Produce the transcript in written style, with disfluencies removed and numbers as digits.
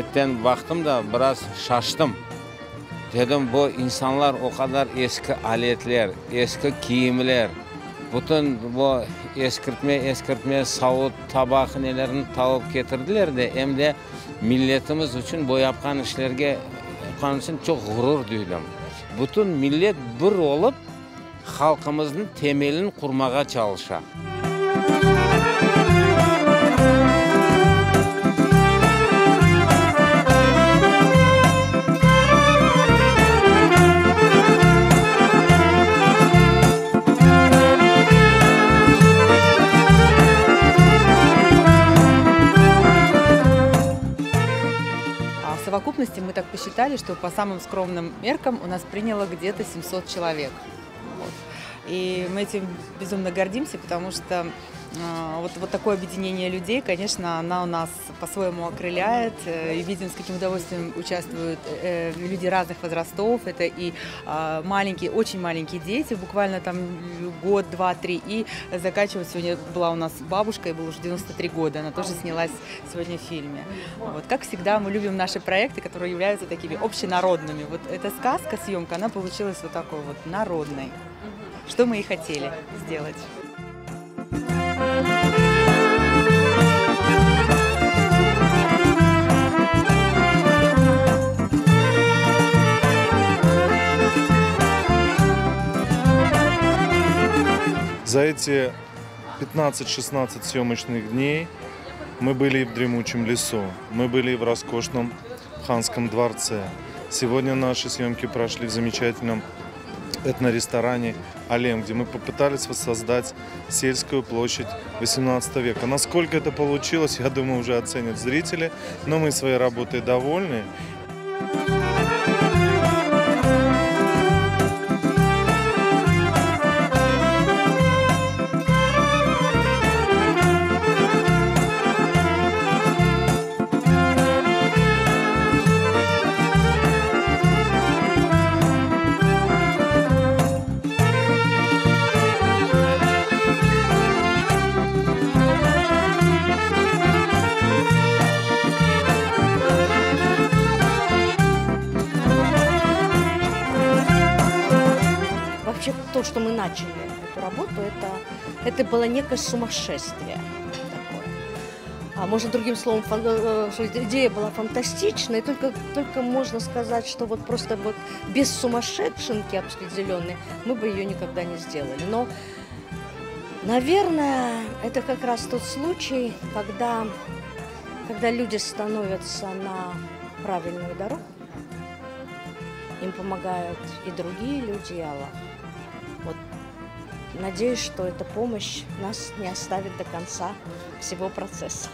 Çetten baktım da biraz şaştım. Dedim bu insanlar o kadar eski aletler, eski giyimler, bütün bu eskirtme savut, tabak nelerini tavıp getirdiler de hem de milletimiz için bu yapkan işlerge yapkan için çok gurur duydum. Bütün millet bir olup halkımızın temelini kurmaya çalışa. В совокупности мы так посчитали, что по самым скромным меркам у нас приняло где-то 700 человек. Вот. И мы этим безумно гордимся, потому что вот такое объединение людей, конечно, она у нас по-своему окрыляет. И видим, с каким удовольствием участвуют люди разных возрастов. Это и маленькие, очень маленькие дети, буквально там год, два, три. И заканчивая, сегодня была у нас бабушка, ей было уже 93 года, она тоже снялась сегодня в фильме. Вот. Как всегда, мы любим наши проекты, которые являются такими общенародными. Вот эта сказка, съемка, она получилась вот такой вот народной. Что мы и хотели сделать. За эти 15-16 съемочных дней мы были и в дремучем лесу, мы были и в роскошном ханском дворце. Сегодня наши съемки прошли в замечательном этноресторане «Алем», где мы попытались воссоздать сельскую площадь XVIII века. Насколько это получилось, я думаю, уже оценят зрители, но мы своей работой довольны. Вообще то, что мы начали эту работу, это было некое сумасшествие такое. А может, другим словом, что идея была фантастичная, и только можно сказать, что вот просто вот без сумасшедшенки определенной мы бы ее никогда не сделали. Но, наверное, это как раз тот случай, когда люди становятся на правильную дорогу, им помогают и другие люди, и Аллах. Вот. Надеюсь, что эта помощь нас не оставит до конца всего процесса.